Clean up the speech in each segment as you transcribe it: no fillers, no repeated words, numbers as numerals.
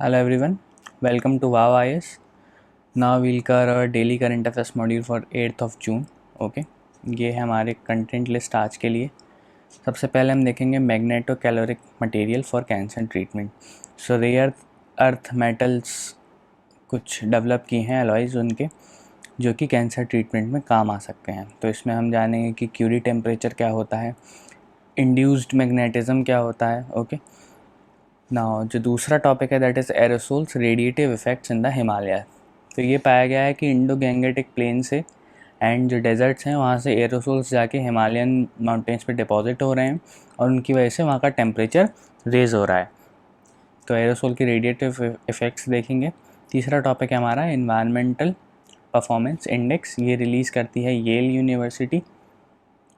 Hello everyone, welcome to Wow IS. Now we'll cover our daily current affairs module for 8th of June. Okay ये है हमारे content list आज के लिए। सबसे पहले हम देखेंगे magneto caloric material for cancer treatment. So rare earth metals कुछ डेवलप किए हैं अलॉयज़ उनके, जो कि कैंसर ट्रीटमेंट में काम आ सकते हैं। तो इसमें हम जानेंगे कि क्यूरी टेम्परेचर क्या होता है, इंड्यूस्ड मैग्नेटिज्म क्या होता है। ओके नाउ जो दूसरा टॉपिक है that is aerosols radiative effects in the Himalaya. तो ये पाया गया है कि इंडो गैंगेटिक प्लेन से एंड जो डेजर्ट्स हैं वहाँ से एरोसोल्स जाके हिमालयन माउंटेन्स पे डिपॉजिट हो रहे हैं और उनकी वजह से वहाँ का टेम्परेचर रेज हो रहा है। तो एरोसोल की रेडिएटिव इफ़ेक्ट्स देखेंगे। तीसरा टॉपिक है हमारा एनवायरमेंटल परफॉर्मेंस इंडेक्स। ये रिलीज़ करती है येल यूनिवर्सिटी,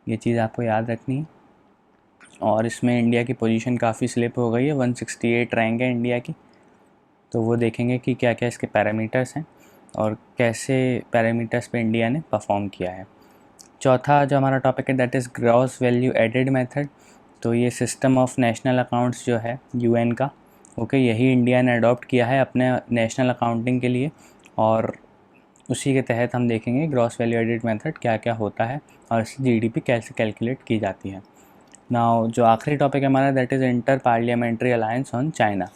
ये चीज़ आपको याद रखनी है। और इसमें इंडिया की पोजीशन काफ़ी स्लिप हो गई है, 168 रैंक है इंडिया की। तो वो देखेंगे कि क्या क्या इसके पैरामीटर्स हैं और कैसे पैरामीटर्स पे इंडिया ने परफॉर्म किया है। चौथा जो हमारा टॉपिक है that is gross value added method. तो ये सिस्टम ऑफ नेशनल अकाउंट्स जो है यूएन का, ओके, यही इंडिया ने अडॉप्ट किया है अपने नेशनल अकाउंटिंग के लिए और उसी के तहत हम देखेंगे ग्रॉस वैल्यू एडेड मेथड क्या क्या होता है और इससे जीडीपी कैसे कैलकुलेट की जाती है। नाउ जो आखिरी टॉपिक है हमारा that is inter parliamentary alliance on China.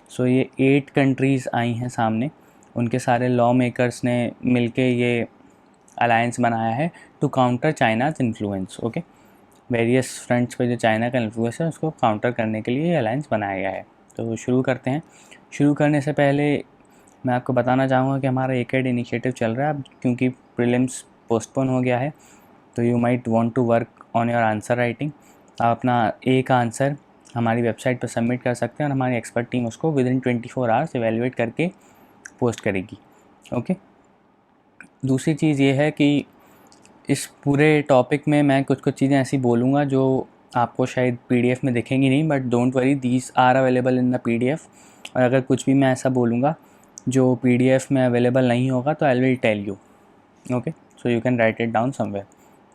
So ये 8 कंट्रीज़ आई हैं सामने, उनके सारे लॉ मेकर्स ने मिलके ये अलायंस बनाया है to counter China's influence. Okay, various fronts पे जो चाइना का इन्फ्लुएंस है उसको काउंटर करने के लिए ये अलायंस बनाया गया है। तो शुरू करते हैं। शुरू करने से पहले मैं आपको बताना चाहूँगा कि हमारा एकेड इनिशिएटिव चल रहा है अब, क्योंकि प्रीलिम्स पोस्टपोन हो गया है तो you might want to work on your answer writing. आप अपना एक आंसर हमारी वेबसाइट पर सबमिट कर सकते हैं और हमारी एक्सपर्ट टीम उसको विद इन 24 आवर्स एवेलुएट करके पोस्ट करेगी। ओके, दूसरी चीज़ ये है कि इस पूरे टॉपिक में मैं कुछ कुछ चीज़ें ऐसी बोलूँगा जो आपको शायद पीडीएफ में दिखेंगी नहीं, but don't worry, these are available in the PDF. और अगर कुछ भी मैं ऐसा बोलूँगा जो पीडीएफ में अवेलेबल नहीं होगा तो I will tell you. Okay, so you can write it down somewhere.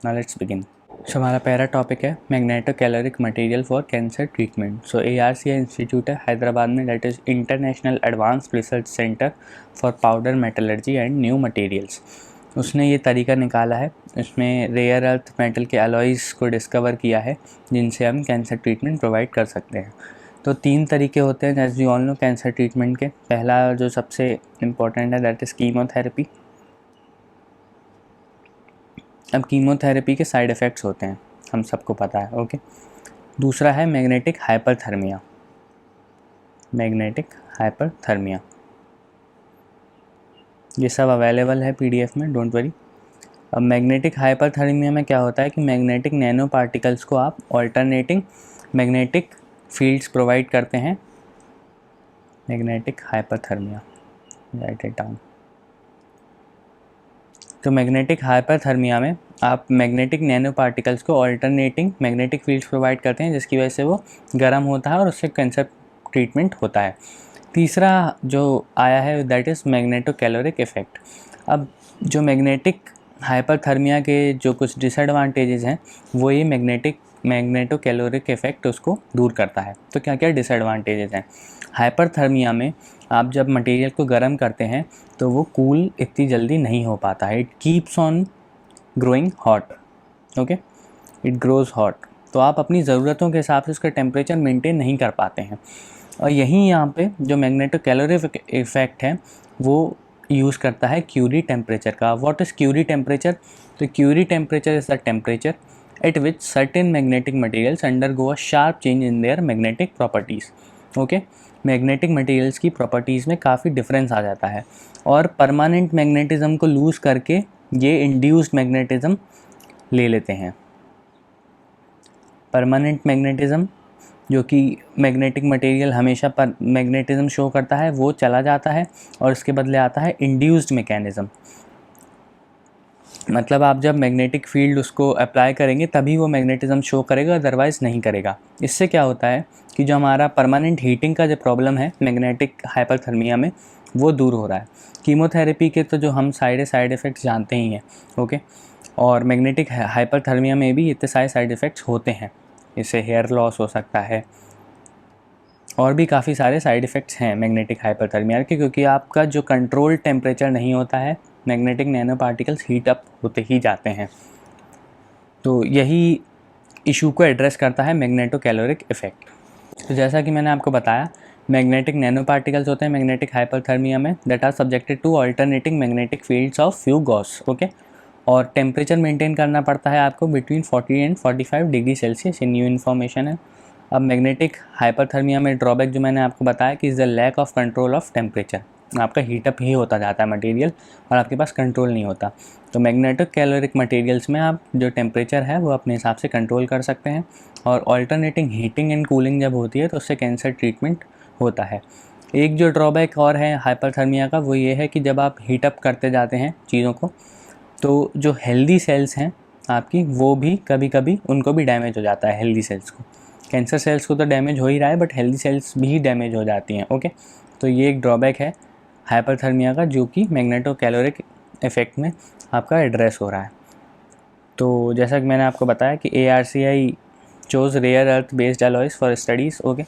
Now let's begin. So हमारा पहला टॉपिक है magneto caloric material for cancer treatment. So ARCI institute है हैदराबाद में, that is international advanced research centre for powder metallurgy and new materials. उसने ये तरीका निकाला है, इसमें रेयर अर्थ मेटल के अलॉयज़ को डिस्कवर किया है जिनसे हम कैंसर ट्रीटमेंट प्रोवाइड कर सकते हैं। तो 3 तरीके होते हैं as you all know cancer treatment के। पहला जो सबसे इम्पॉर्टेंट है दैट इज़ कीमोथेरेपी। अब कीमोथेरेपी के साइड इफ़ेक्ट्स होते हैं, हम सबको पता है। ओके, दूसरा है मैग्नेटिक हाइपरथर्मिया। मैग्नेटिक हाइपरथर्मिया ये सब अवेलेबल है पीडीएफ में, डोंट वरी। अब मैग्नेटिक हाइपरथर्मिया में क्या होता है कि मैग्नेटिक नैनो पार्टिकल्स को आप ऑल्टरनेटिंग मैग्नेटिक फील्ड्स प्रोवाइड करते हैं। Magnetic hyperthermia, right it down. तो मैग्नेटिक हाइपरथर्मिया में आप मैग्नेटिक नैनो पार्टिकल्स को ऑल्टरनेटिंग मैग्नेटिक फील्ड्स प्रोवाइड करते हैं जिसकी वजह से वो गर्म होता है और उससे कैंसर ट्रीटमेंट होता है। तीसरा जो आया है that is magneto caloric effect. अब जो मैग्नेटिक हाइपरथर्मिया के जो कुछ डिसएडवांटेजेस हैं वो ये मैग्नेटो कैलोरिक इफ़ेक्ट उसको दूर करता है। तो क्या क्या डिसएडवांटेजेस हैं? हाइपरथर्मिया में आप जब मटेरियल को गर्म करते हैं तो वो कूल इतनी जल्दी नहीं हो पाता है। It keeps on growing hot. Okay, it grows hot. तो आप अपनी ज़रूरतों के हिसाब से उसका टेम्परेचर मेंटेन नहीं कर पाते हैं। और यहीं यहाँ पे जो मैग्नेटो कैलोरिक इफ़ेक्ट है वो यूज़ करता है क्यूरी टेम्परेचर का। What is Curie temperature? तो Curie temperature is the temperature at which certain magnetic materials undergo a sharp change in their magnetic properties. Okay, magnetic materials की properties में काफ़ी difference आ जाता है और परमानेंट मैग्नेटिज्म को loose करके ये इंड्यूस्ड मैग्नेटिज्म ले लेते हैं। परमानेंट मैग्नेटिज्म जो कि मैग्नेटिक मटेरियल हमेशा पर मैग्नेटिज्म शो करता है वो चला जाता है और इसके बदले आता है इंड्यूस्ड मैकेनिज़्म। मतलब आप जब मैग्नेटिक फील्ड उसको अप्लाई करेंगे तभी वो मैग्नेटिज्म शो करेगा, अदरवाइज़ नहीं करेगा। इससे क्या होता है कि जो हमारा परमानेंट हीटिंग का जो प्रॉब्लम है मैग्नेटिक हाइपरथर्मिया में वो दूर हो रहा है। कीमोथेरेपी के तो जो हम साइड इफ़ेक्ट्स जानते ही हैं। ओके, और मैग्नेटिक हाइपरथर्मिया में भी इतने सारे साइड इफ़ेक्ट्स होते हैं। इससे हेयर लॉस हो सकता है और भी काफ़ी सारे साइड इफ़ेक्ट्स हैं मैग्नेटिक हाइपरथर्मिया के, क्योंकि आपका जो कंट्रोल टेम्परेचर नहीं होता है, magnetic nano particles heat up होते ही जाते हैं। तो यही इशू को एड्रेस करता है मैग्नेटो कैलोरिक इफ़ेक्ट। तो जैसा कि मैंने आपको बताया, मैग्नेटिक नैनो पार्टिकल्स होते हैं मैग्नेटिक हाइपरथर्मिया में, that are subjected to alternating magnetic fields of few gauss, okay. और टेम्परेचर मेंटेन करना पड़ता है आपको बिटवीन 40 एंड 45 डिग्री सेल्सियस, ये न्यू इन्फॉर्मेशन है। अब मैग्नेटिक हाइपरथर्मिया में ड्रॉबैक जो मैंने आपको बताया कि is the lack of control of temperature, आपका हीटअप ही होता जाता है मटेरियल और आपके पास कंट्रोल नहीं होता। तो मैग्नेटिक कैलोरिक मटेरियल्स में आप जो टेम्परेचर है वो अपने हिसाब से कंट्रोल कर सकते हैं, और ऑल्टरनेटिंग हीटिंग एंड कूलिंग जब होती है तो उससे कैंसर ट्रीटमेंट होता है। एक जो ड्रॉबैक और है हाइपरथर्मिया का, वो ये है कि जब आप हीटअप करते जाते हैं चीज़ों को, तो जो हेल्दी सेल्स हैं आपकी, वो भी कभी कभी उनको भी डैमेज हो जाता है। हेल्दी सेल्स को, कैंसर सेल्स को तो डैमेज हो ही रहा है, बट हेल्दी सेल्स भी डैमेज हो जाती हैं, ओके। तो ये एक ड्रॉबैक है हाइपरथर्मिया का, जो कि मैग्नेटो कैलोरिक इफेक्ट में आपका एड्रेस हो रहा है। तो जैसा कि मैंने आपको बताया कि ARCI chose rare earth based alloys for studies, okay.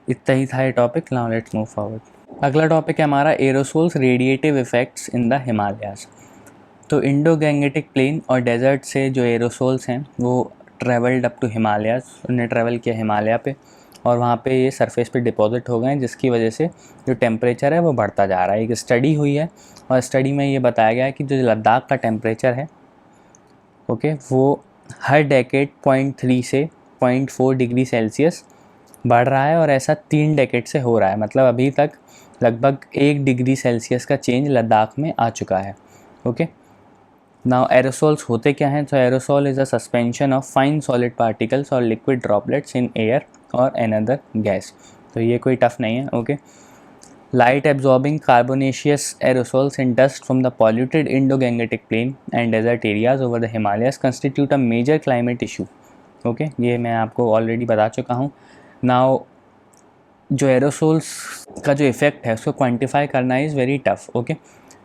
इतना ही था ये topic. Now let's move forward. अगला टॉपिक है हमारा aerosols radiative effects in the Himalayas. तो इंडो गैंगेटिक प्लेन और डेजर्ट से जो एरोसोल्स हैं वो ट्रेवल्ड अप टू हिमालयाज़, उन्हें ट्रैवल किया हिमालय पे, और वहाँ पे ये सरफेस पे डिपॉजिट हो गए हैं, जिसकी वजह से जो टेम्परेचर है वो बढ़ता जा रहा है। एक स्टडी हुई है और स्टडी में ये बताया गया है कि जो लद्दाख का टेम्परेचर है, ओके, वो हर डेकेड 0.3 से 0.4 डिग्री सेल्सियस बढ़ रहा है, और ऐसा 3 डेकेड से हो रहा है। मतलब अभी तक लगभग 1 डिग्री सेल्सियस का चेंज लद्दाख में आ चुका है, ओके। नाउ एरोसोल्स होते क्या हैं? तो aerosol is a suspension of fine solid particles और लिक्विड ड्रॉपलेट्स इन एयर और अनदर गैस। तो ये कोई टफ नहीं है, okay. Light absorbing carbonaceous aerosols in dust from the polluted Indo Gangetic plain and desert areas over the Himalayas constitute a major climate issue, okay. ये मैं आपको ऑलरेडी बता चुका हूँ। नाउ जो एरोसोल्स का जो इफ़ेक्ट है उसको क्वांटिफाई करना is very tough, okay.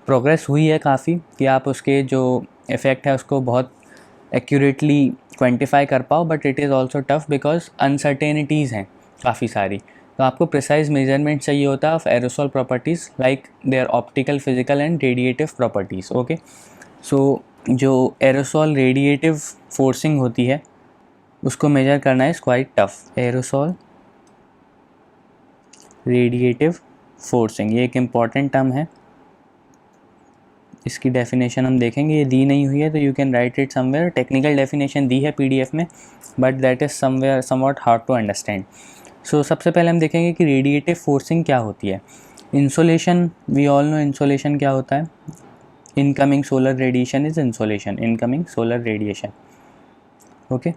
Progress हुई है काफ़ी कि आप उसके जो इफ़ेक्ट है उसको बहुत एक्यूरेटली क्वांटिफाई कर पाओ, but it is also tough because uncertainties हैं काफ़ी सारी। तो आपको प्रिसाइज मेजरमेंट चाहिए होता है of aerosol properties like their optical, physical and radiative properties, okay. So जो एरोसोल रेडिएटिव फोर्सिंग होती है उसको मेजर करना is quite tough. Aerosol radiative forcing, ये एक इम्पॉर्टेंट टर्म है। इसकी डेफिनेशन हम देखेंगे, ये दी नहीं हुई है तो you can write it somewhere. Technical definition दी है PDF में, but that is somewhere somewhat hard to understand. So सबसे पहले हम देखेंगे कि रेडिएटिव फोर्सिंग क्या होती है। Insolation, we all know insolation क्या होता है। Incoming solar radiation is insolation, incoming solar radiation, okay.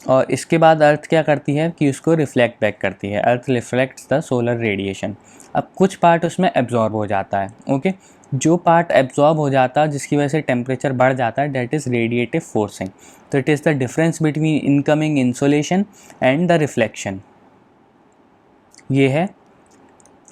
और इसके बाद अर्थ क्या करती है कि उसको रिफ्लेक्ट बैक करती है। अर्थ रिफ्लेक्ट्स द सोलर रेडिएशन। अब कुछ पार्ट उसमें एब्जॉर्ब हो जाता है, ओके। जो पार्ट एब्जॉर्ब हो जाता है जिसकी वजह से टेम्परेचर बढ़ जाता है, दैट इज़ रेडिएटिव फोर्सिंग। तो it is the difference between incoming insolation and the reflection, ये है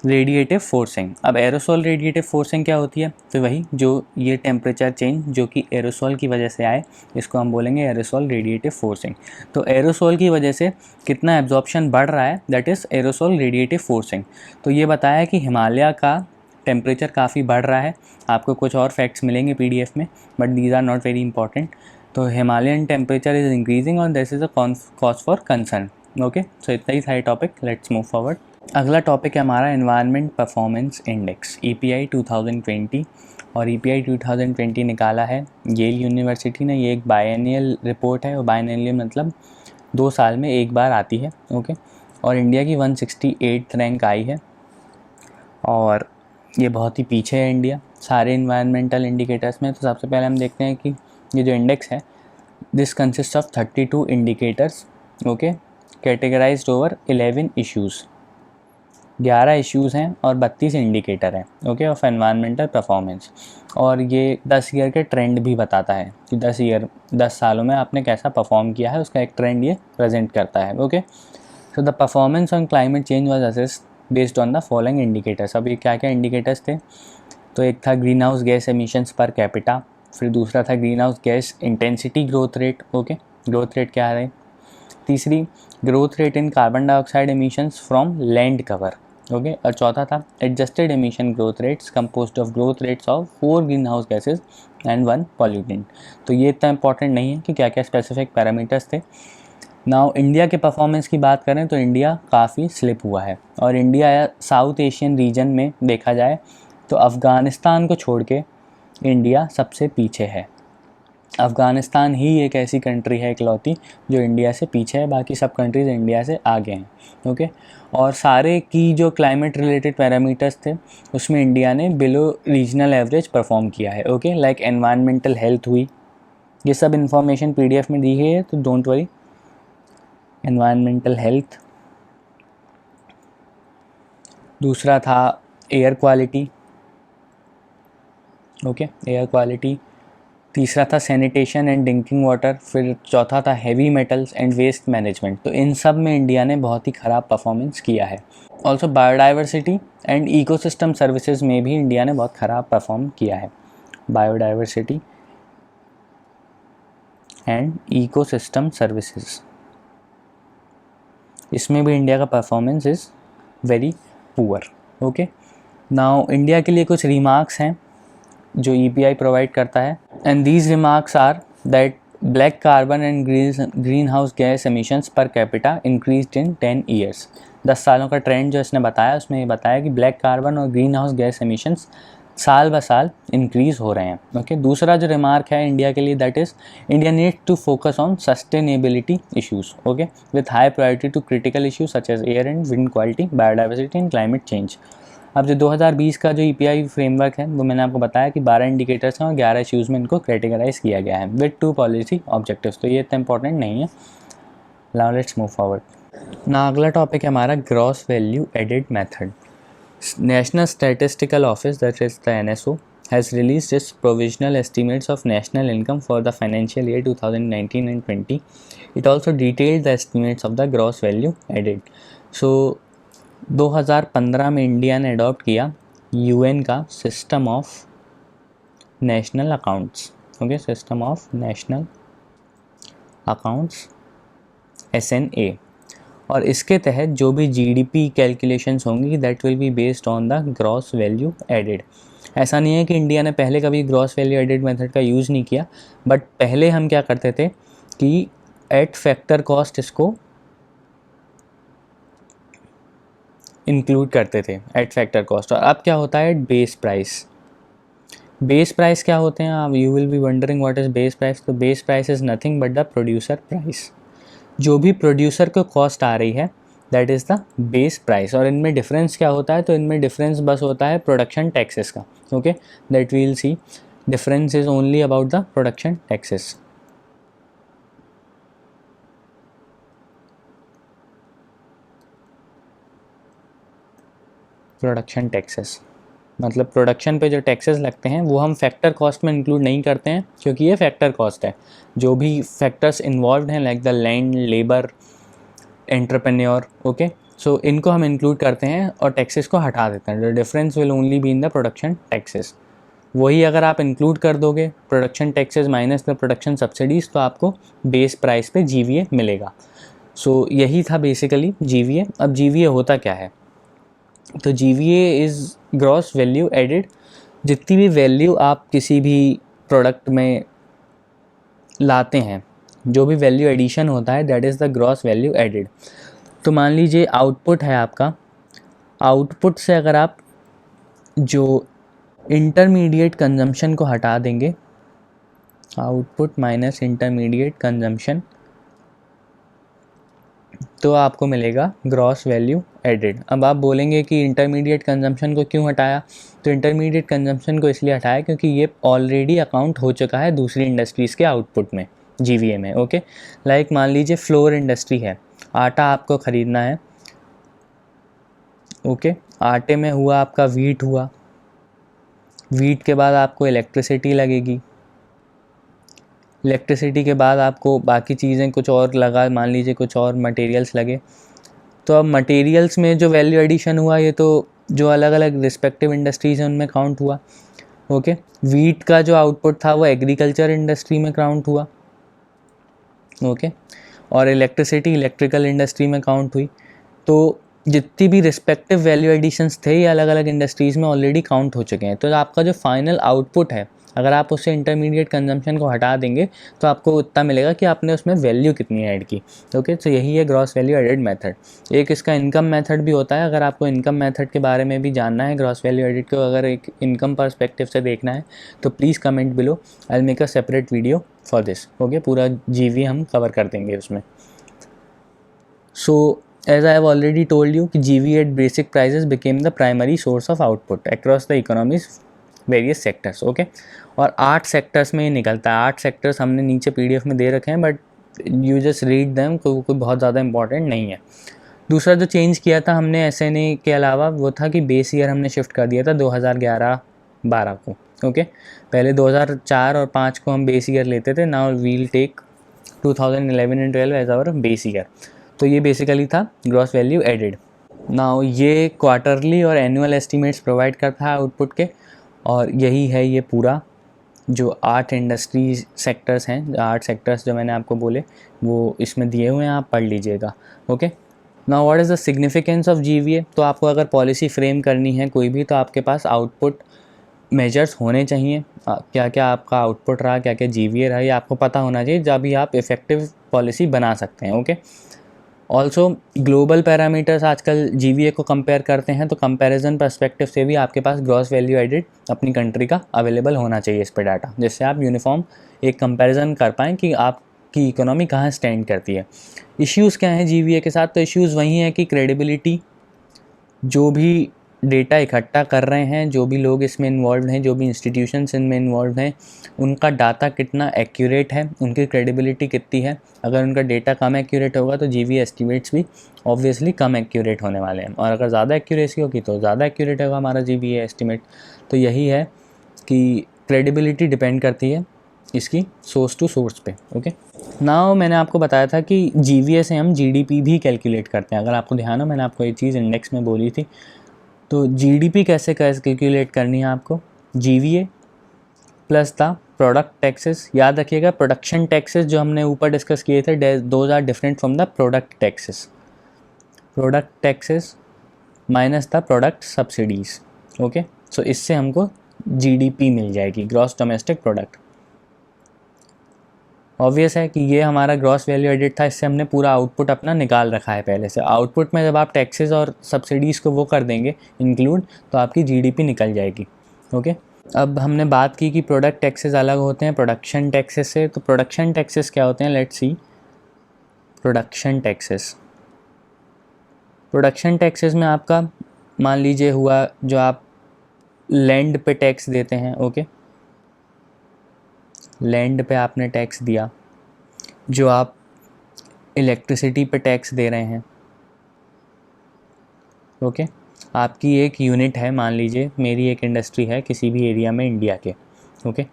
रेडिएटिव फोर्सिंग। अब एरोसोल रेडिएटिव फोर्सिंग क्या होती है? तो वही जो ये टेम्परेचर चेंज जो कि एरोसोल की वजह से आए, इसको हम बोलेंगे एरोसोल रेडिएटिव फोर्सिंग। तो एरोसोल की वजह से कितना एब्जॉर्प्शन बढ़ रहा है, that is aerosol radiative forcing. तो ये बताया कि हिमालय का टेम्परेचर काफ़ी बढ़ रहा है। आपको कुछ और फैक्ट्स मिलेंगे PDF में, but these are not very important. तो हिमालयन टेम्परेचर इज़ इंक्रीजिंग और this is a cause for concern, okay. So इतना ही था टॉपिक। Let's move forward. अगला टॉपिक है हमारा एनवायरनमेंट परफॉर्मेंस इंडेक्स EPI 2020। और EPI 2020 निकाला है येल यूनिवर्सिटी ने। ये एक बायनियल रिपोर्ट है, और बायनियल मतलब 2 साल में एक बार आती है, ओके। और इंडिया की 168th रैंक आई है, और ये बहुत ही पीछे है इंडिया सारे इन्वायरमेंटल इंडिकेटर्स में। तो सबसे पहले हम देखते हैं कि ये जो इंडेक्स है, this consist of 32 indicators, okay, categorised over 11 issues. 11 issues हैं और 32 इंडिकेटर हैं, ओके, ऑफ एनवायरमेंटल परफॉर्मेंस। और ये 10 ईयर के ट्रेंड भी बताता है कि 10 सालों में आपने कैसा परफॉर्म किया है, उसका एक ट्रेंड ये प्रेजेंट करता है, okay. So the performance on climate change was assessed based on the following indicators. अब ये क्या क्या इंडिकेटर्स थे? तो एक था green house gas emissions per capita, फिर दूसरा था green house gas intensity growth rate, okay, growth rate क्या है, तीसरी growth rate in carbon dioxide emissions from land cover, okay. और चौथा था adjusted emission growth rates composed of growth rates of 4 green house gases and 1 pollutant. तो ये इतना important नहीं है कि क्या क्या स्पेसिफिक पैरामीटर्स थे। नाउ इंडिया के परफॉर्मेंस की बात करें तो इंडिया काफ़ी स्लिप हुआ है, और इंडिया साउथ एशियन रीजन में देखा जाए तो अफ़गानिस्तान को छोड़ के इंडिया सबसे पीछे है। अफ़गानिस्तान ही एक ऐसी कंट्री है इकलौती जो इंडिया से पीछे है, बाकी सब कंट्रीज़ इंडिया से आगे हैं, ओके। और सारे की जो क्लाइमेट रिलेटेड पैरामीटर्स थे उसमें इंडिया ने बिलो रीजनल एवरेज परफॉर्म किया है, ओके। लाइक एनवायरमेंटल हेल्थ हुई, ये सब इंफॉर्मेशन PDF में दी है तो डोंट वरी। एनवायरमेंटल हेल्थ, दूसरा था air quality, okay, air quality. तीसरा था सैनिटेशन एंड ड्रिंकिंग वाटर, फिर चौथा था heavy metals and waste management. तो इन सब में इंडिया ने बहुत ही ख़राब परफॉर्मेंस किया है। Also biodiversity and ecosystem services में भी इंडिया ने बहुत ख़राब परफॉर्म किया है। बायोडाइवर्सिटी एंड इकोसिस्टम सर्विसेज, इसमें भी इंडिया का performance is very poor, okay. Now India के लिए कुछ रिमार्क्स हैं जो EPI प्रोवाइड करता है, and these remarks are that black carbon and green house gas emissions per capita increased in 10 years. 10 सालों का ट्रेंड जो इसने बताया उसमें ये बताया कि ब्लैक कार्बन और ग्रीन हाउस गैस एमिशंस साल ब साल इंक्रीज़ हो रहे हैं, ओके। दूसरा जो रिमार्क है इंडिया के लिए that is India need to focus on sustainability issues, okay, with high priority to critical issues such as air and wind quality, biodiversity and climate change. अब जो 2020 का जो EPI फ्रेमवर्क है वो मैंने आपको बताया कि 12 इंडिकेटर्स हैं और 11 इश्यूज़ में इनको कैटेगराइज किया गया है विद 2 पॉलिसी ऑब्जेक्टिव्स। तो ये इतना इंपॉर्टेंट नहीं है। Now let's move forward. ना अगला टॉपिक है हमारा gross value added method. National statistical office that is the NSO has released its provisional estimates of national income for the financial year 2019 and 20. It also detailed the estimates of the gross value added. So 2015 में India ने adopt किया UN का system of national accounts, okay, system of national accounts SNA, और इसके तहत जो भी GDP calculations होंगी that will be based on the gross value added. ऐसा नहीं है कि इंडिया ने पहले कभी ग्रॉस वैल्यू एडेड मेथड का यूज़ नहीं किया, बट पहले हम क्या करते थे कि एट फैक्टर कॉस्ट इसको इंक्लूड करते थे, एट फैक्टर कॉस्ट। और अब क्या होता है बेस प्राइस। बेस प्राइस क्या होते हैं, आप you will be wondering what is base price. तो base price is nothing but the producer price, जो भी प्रोड्यूसर को कॉस्ट आ रही है that is the base price. और इनमें डिफरेंस क्या होता है, तो इनमें डिफरेंस बस होता है प्रोडक्शन टैक्सेस का, okay, that we will see difference is only about the production taxes. Production taxes मतलब प्रोडक्शन पे जो टैक्सेस लगते हैं वो हम फैक्टर कॉस्ट में इंक्लूड नहीं करते हैं, क्योंकि ये फैक्टर कॉस्ट है। जो भी फैक्टर्स इन्वॉल्व हैं like the land, labour, entrepreneur, okay, so इनको हम इंक्लूड करते हैं और टैक्सेस को हटा देते हैं। The difference will only be in the production taxes. वही अगर आप इंक्लूड कर दोगे production taxes minus the production subsidies तो आपको बेस प्राइस पे GVA मिलेगा। सो यही था बेसिकली GVA। अब GVA होता क्या है, तो GVA is gross value added. जितनी भी वैल्यू आप किसी भी प्रोडक्ट में लाते हैं, जो भी वैल्यू एडिशन होता है that is the gross value added. तो मान लीजिए आउटपुट है आपका, आउटपुट से अगर आप जो इंटरमीडिएट कंजम्पशन को हटा देंगे, आउटपुट माइनस इंटरमीडिएट कंजम्पशन, तो आपको मिलेगा ग्रॉस वैल्यू एडेड। अब आप बोलेंगे कि इंटरमीडिएट कंजम्पशन को क्यों हटाया, तो इंटरमीडिएट कंजम्पशन को इसलिए हटाया क्योंकि ये ऑलरेडी अकाउंट हो चुका है दूसरी इंडस्ट्रीज़ के आउटपुट में, GVA में, ओके। लाइक मान लीजिए फ्लोर इंडस्ट्री है, आटा आपको ख़रीदना है, ओके, आटे में हुआ आपका वीट हुआ, वीट के बाद आपको इलेक्ट्रिसिटी लगेगी, इलेक्ट्रिसिटी के बाद आपको बाकी चीज़ें कुछ और लगा, मान लीजिए कुछ और मटेरियल्स लगे। तो अब मटेरियल्स में जो वैल्यू एडिशन हुआ ये तो जो अलग अलग रिस्पेक्टिव इंडस्ट्रीज़ हैं उनमें काउंट हुआ, ओके। वीट का जो आउटपुट था वो एग्रीकल्चर इंडस्ट्री में काउंट हुआ, ओके। और इलेक्ट्रिसिटी इलेक्ट्रिकल इंडस्ट्री में काउंट हुई। तो जितनी भी रिस्पेक्टिव वैल्यू एडिशंस थे ये अलग अलग इंडस्ट्रीज़ में ऑलरेडी काउंट हो चुके हैं। तो आपका जो फाइनल आउटपुट है, अगर आप उससे इंटरमीडिएट कंजम्पशन को हटा देंगे तो आपको उतना मिलेगा कि आपने उसमें वैल्यू कितनी ऐड की। ओके, तो यही है ग्रॉस वैल्यू एडेड मेथड। एक इसका इनकम मेथड भी होता है। अगर आपको इनकम मेथड के बारे में भी जानना है, ग्रॉस वैल्यू एडेड को अगर एक इनकम पर्सपेक्टिव से देखना है तो please comment below, I will make a separate video for this. Okay, पूरा जीवी हम कवर कर देंगे उसमें। सो as I have already told you कि GV at basic prices became the primary source of output across the economy's various sectors। Okay, और 8 sectors में ये निकलता है। 8 सेक्टर्स हमने नीचे PDF में दे रखे हैं, but you just read them, कोई बहुत ज़्यादा इंपॉर्टेंट नहीं है। दूसरा जो चेंज किया था हमने SNA के अलावा वो था कि बेस ईयर हमने शिफ्ट कर दिया था 2011-12 को। ओके, पहले 2004 और 5 को हम बेस ईयर लेते थे, now we'll take 2011 and 12 as our base year. तो ये बेसिकली था ग्रॉस वैल्यू एडेड। नाउ ये क्वार्टरली और एनुअल एस्टिमेट्स प्रोवाइड करता है आउटपुट के, और यही है ये पूरा जो 8 इंडस्ट्री सेक्टर्स हैं, 8 सेक्टर्स जो मैंने आपको बोले वो इसमें दिए हुए हैं, आप पढ़ लीजिएगा। Okay, now what is the significance of GVA। तो आपको अगर पॉलिसी फ्रेम करनी है कोई भी, तो आपके पास आउटपुट मेजर्स होने चाहिए। क्या क्या आपका आउटपुट रहा, क्या क्या GVA रहा, ये आपको पता होना चाहिए, जब भी आप इफ़ेक्टिव पॉलिसी बना सकते हैं। ओके, ऑल्सो ग्लोबल पैरामीटर्स आजकल GVA को कंपेयर करते हैं, तो कंपैरिजन पर्सपेक्टिव से भी आपके पास ग्रॉस वैल्यू एडेड अपनी कंट्री का अवेलेबल होना चाहिए इस पे डाटा, जिससे आप यूनिफॉर्म एक कंपैरिजन कर पाएँ कि आपकी इकोनॉमी कहाँ स्टैंड करती है। इश्यूज़ क्या हैं GVA के साथ? तो इश्यूज़ वही हैं कि क्रेडिबिलिटी, जो भी डेटा इकट्ठा कर रहे हैं, जो भी लोग इसमें इन्वॉल्व हैं, जो भी इंस्टीट्यूशंस इनमें इन्वॉल्व हैं, उनका डाटा कितना एक्यूरेट है, उनकी क्रेडिबिलिटी कितनी है। अगर उनका डेटा कम एक्यूरेट होगा तो GVA एस्टिमेट्स भी ऑब्वियसली कम एक्यूरेट होने वाले हैं, और अगर ज़्यादा एक्यूरेसी होगी तो ज़्यादा एक्यूरेट होगा हमारा GVA एस्टिमेट। तो यही है कि क्रेडिबिलिटी डिपेंड करती है इसकी सोर्स टू सोर्स पे। ओके, नाउ मैंने आपको बताया था कि GVA से हम GDP भी कैलकुलेट करते हैं। अगर आपको ध्यान हो, मैंने आपको ये चीज़ इंडेक्स में बोली थी। तो GDP कैसे कैलकुलेट करनी है आपको? GVA plus the product taxes. याद रखिएगा, प्रोडक्शन टैक्सेस जो हमने ऊपर डिस्कस किए थे, those are different from the product taxes. Product taxes minus the product subsidies. Okay, so इससे हमको GDP मिल जाएगी, ग्रॉस डोमेस्टिक प्रोडक्ट। ऑब्वियस है कि ये हमारा ग्रॉस वैल्यू एडेड था, इससे हमने पूरा आउटपुट अपना निकाल रखा है पहले से। आउटपुट में जब आप टैक्सेस और सब्सिडीज़ को वो कर देंगे इंक्लूड, तो आपकी GDP निकल जाएगी। ओके, अब हमने बात की कि प्रोडक्ट टैक्सेस अलग होते हैं प्रोडक्शन टैक्सेस से। तो प्रोडक्शन टैक्सेस क्या होते हैं? Let's see. Production taxes, production taxes में आपका मान लीजिए हुआ जो आप लैंड पे टैक्स देते हैं। ओके, लैंड पे आपने टैक्स दिया, जो आप इलेक्ट्रिसिटी पे टैक्स दे रहे हैं। ओके, आपकी एक यूनिट है, मान लीजिए मेरी एक इंडस्ट्री है किसी भी एरिया में इंडिया के। ओके,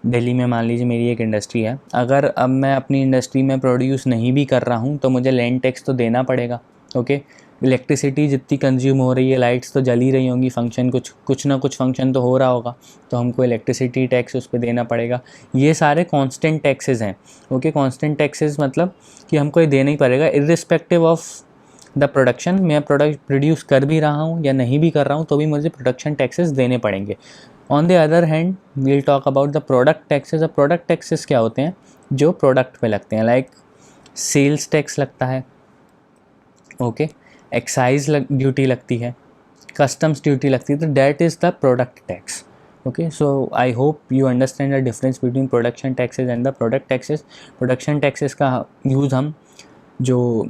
दिल्ली में मान लीजिए मेरी एक इंडस्ट्री है। अगर अब मैं अपनी इंडस्ट्री में प्रोड्यूस नहीं भी कर रहा हूँ तो मुझे लैंड टैक्स तो देना पड़ेगा। ओके, इलेक्ट्रिसिटी जितनी कंज्यूम हो रही है, लाइट्स तो जल ही रही होंगी, फंक्शन कुछ ना कुछ फंक्शन तो हो रहा होगा, तो हमको इलेक्ट्रिसिटी टैक्स उस पर देना पड़ेगा। ये सारे कांस्टेंट टैक्सेस हैं। ओके, कांस्टेंट टैक्सेस मतलब कि हमको ये देना ही पड़ेगा इर्रिस्पेक्टिव ऑफ द प्रोडक्शन। मैं प्रोडक्ट प्रोड्यूस कर भी रहा हूँ या नहीं भी कर रहा हूँ तो भी मुझे प्रोडक्शन टैक्सेस देने पड़ेंगे। On the other hand we'll talk about the product taxes. अब प्रोडक्ट टैक्सेस क्या होते हैं? जो प्रोडक्ट पे लगते हैं, लाइक सेल्स टैक्स लगता है। ओके, एक्साइज ड्यूटी लगती है, कस्टम्स ड्यूटी लगती है, तो that is the product tax. Okay, so I hope you understand the difference between production taxes and the product taxes. Production taxes का यूज़ हम जो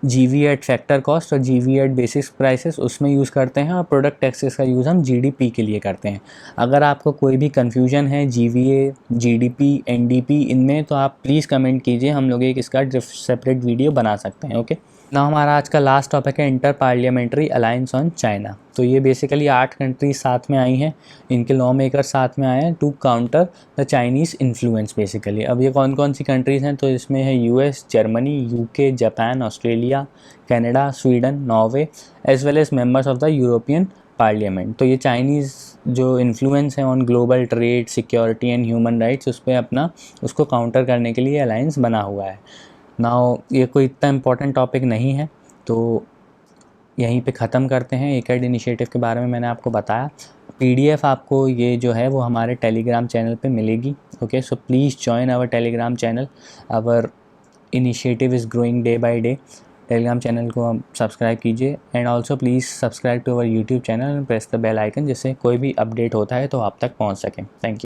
GVA एट फैक्टर कॉस्ट और GVA eight basis prices उसमें use करते हैं, और product taxes का use हम GDP के लिए करते हैं। अगर आपको कोई भी कन्फ्यूजन है GVA, GDP, NDP इनमें, तो आप प्लीज़ कमेंट कीजिए, हम लोग एक इसका सेपरेट वीडियो बना सकते हैं। ओके, ना हमारा आज का लास्ट टॉपिक है inter parliamentary alliance on China. तो ये बेसिकली 8 कंट्रीज साथ में आई हैं, इनके लॉ मेकर साथ में आए हैं to counter the Chinese influence basically. अब ये कौन कौन सी कंट्रीज़ हैं? तो इसमें है US, Germany, UK, Japan, Australia, Canada, Sweden, Norway, as well as members of the European parliament. तो ये चाइनीज़ जो इन्फ्लुएंस है on global trade, security and human rights, उस पर अपना उसको काउंटर करने के लिए अलायंस बना हुआ है। नाउ ये कोई इतना इम्पोर्टेंट टॉपिक नहीं है, तो यहीं पे ख़त्म करते हैं। ECAD इनिशिएटिव के बारे में मैंने आपको बताया। PDF आपको ये जो है वो हमारे टेलीग्राम चैनल पे मिलेगी। Okay, so please join our Telegram channel. Our initiative is growing day by day. Telegram channel को आप सब्सक्राइब कीजिए and also please subscribe to our YouTube channel and press the bell icon, जिससे कोई भी update होता है तो आप तक पहुंच सके। Thank you.